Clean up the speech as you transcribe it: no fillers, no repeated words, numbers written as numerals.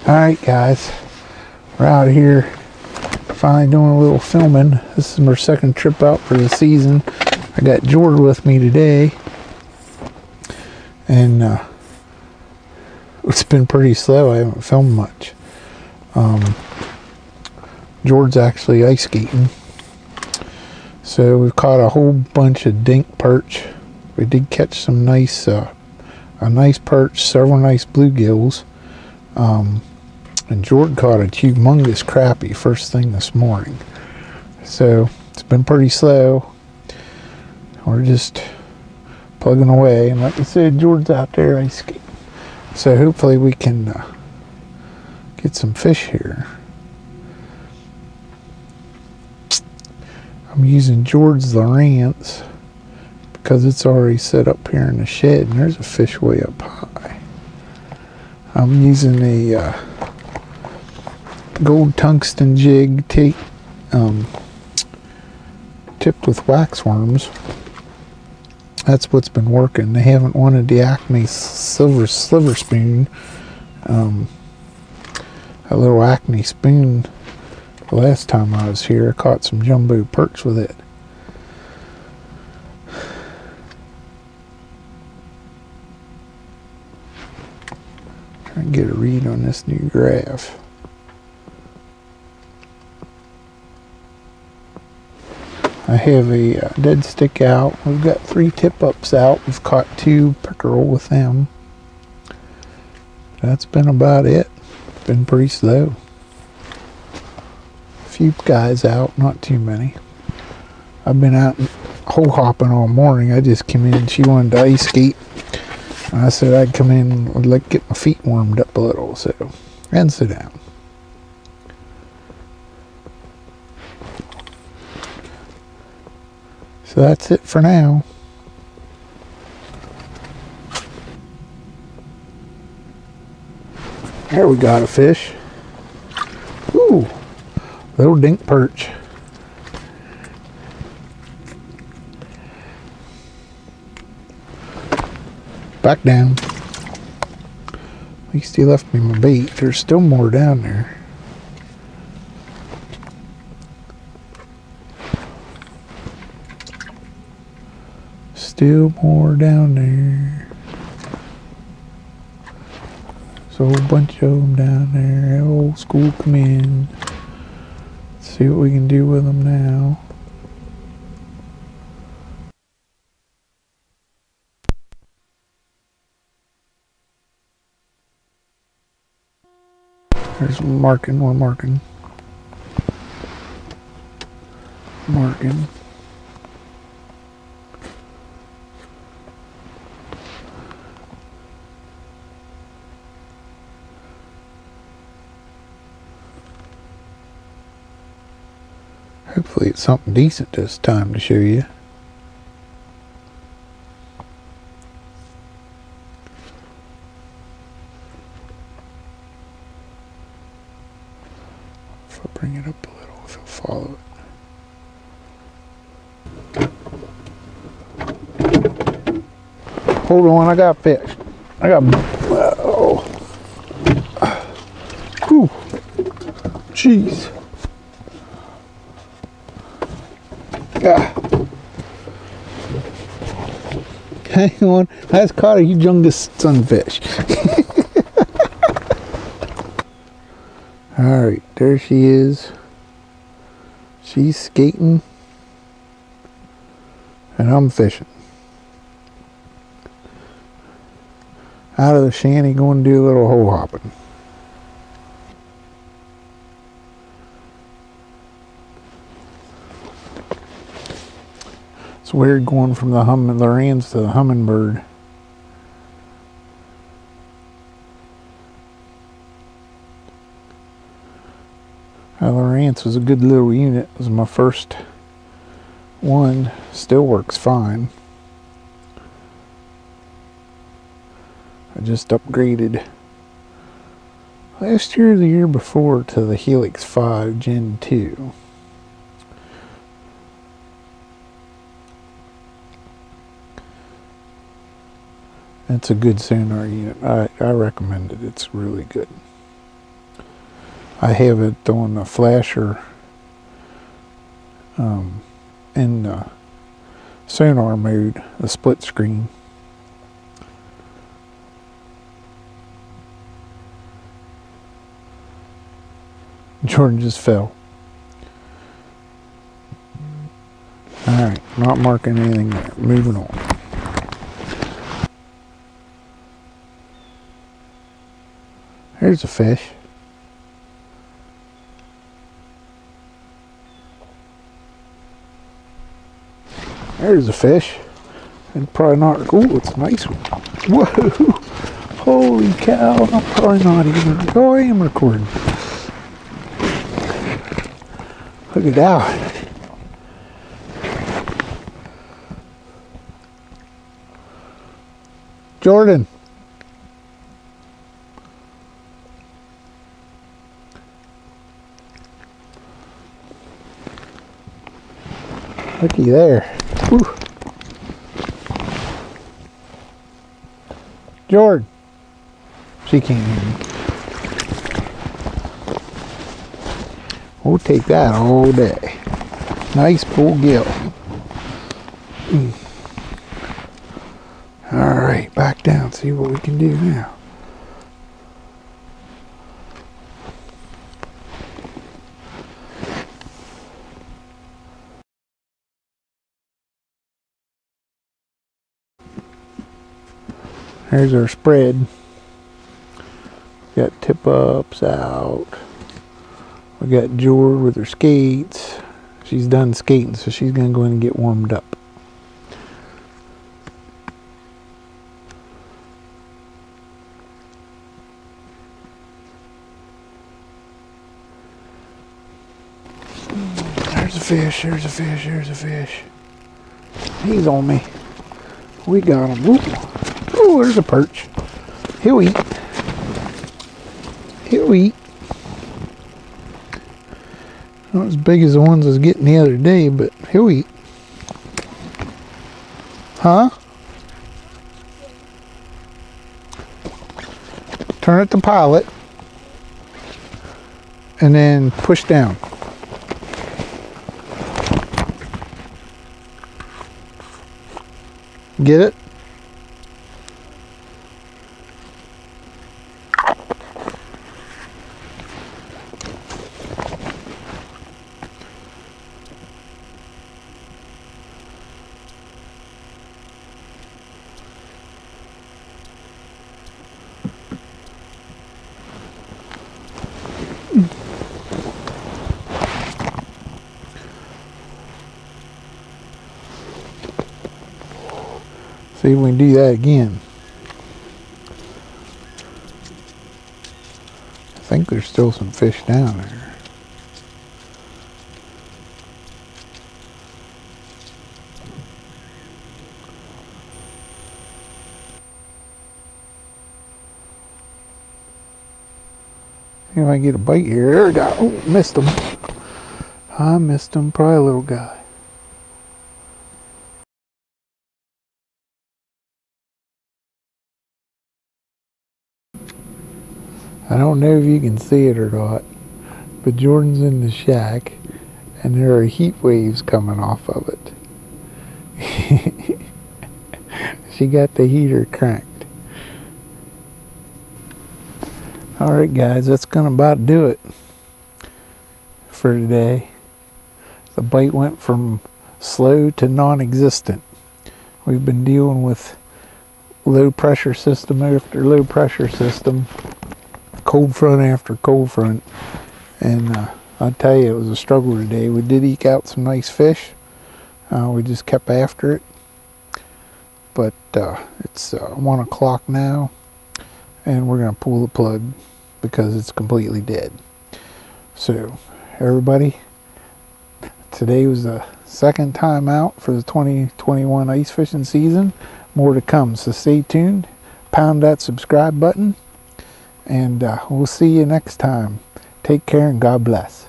Alright guys, we're out here finally doing a little filming. This is our second trip out for the season. I got Jord with me today, and it's been pretty slow. I haven't filmed much. Jord's actually ice skating, so we've caught a whole bunch of dink perch. We did catch some nice a nice perch, several nice bluegills. And Jord caught a humongous crappie first thing this morning. So it's been pretty slow. We're just plugging away, and like I said, Jord's out there ice skating. So hopefully we can get some fish here. I'm using Jord's Lowrance because it's already set up here in the shed, and there's a fish way up high. I'm using a gold tungsten jig tipped with wax worms. That's what's been working. They haven't wanted the Acme silver sliver spoon, a little Acme spoon. The last time I was here, I caught some jumbo perch with it. Trying to get a read on this new graph. I have a dead stick out. We've got 3 tip-ups out. We've caught 2 pickerel with them. That's been about it. Been pretty slow. A few guys out, not too many. I've been out hole hopping all morning. I just came in. She wanted to ice skate. I said I'd come in and like get my feet warmed up a little, so and sit down. So that's it for now. There we got a fish. Ooh, little dink perch. Back down. At least he left me my bait. There's still more down there. Still more down there. There's a whole bunch of them down there. Old school come in. Let's see what we can do with them now. There's one marking. Hopefully it's something decent this time to show you. If I bring it up a little, if I'll follow it. Hold on, I got fish. I got... Oh. Whew. Jeez. Hang on, I just caught a humongous sunfish. Alright, there she is. She's skating, and I'm fishing. Out of the shanty, going to do a little hole hopping. It's weird going from the Lowrance to the hummingbird. Lowrance was a good little unit. It was my first one. Still works fine. I just upgraded last year or the year before to the Helix 5 Gen 2. It's a good sonar unit. I recommend it. It's really good. I have it on the flasher in the sonar mode, the split screen. Jordan just fell. Alright, not marking anything there. Moving on. Here's a fish. There's a fish. And probably not. Ooh, it's a nice one. Whoa! Holy cow! I'm probably not even. Oh, I am recording. Look at that. Jordan. Looky there. Whew. Jordan. She can't hear me. We'll take that all day. Nice bullgill. Alright, back down, see what we can do now. Here's our spread. Got tip ups out. We got Jord with her skates. She's done skating, so she's gonna go in and get warmed up. There's a fish, there's a fish, there's a fish. He's on me. We got him. Ooh, there's a perch. He'll eat. He'll eat. Not as big as the ones I was getting the other day, but he'll eat. Huh? Turn it to pilot. And then push down. Get it? See if we can do that again. I think there's still some fish down there. See if I can get a bite here. There we go. Oh, missed him. I missed him. Probably a little guy. I don't know if you can see it or not, but Jordan's in the shack and there are heat waves coming off of it. She got the heater cranked. Alright guys, that's gonna about do it for today. The bite went from slow to non-existent. We've been dealing with low pressure system after low pressure system, cold front after cold front, and I'll tell you, it was a struggle today. We did eke out some nice fish. We just kept after it, but it's 1 o'clock now and we're gonna pull the plug because it's completely dead. So everybody, today was the second time out for the 2021 ice fishing season. More to come, so stay tuned, pound that subscribe button, and we'll see you next time. Take care and God bless.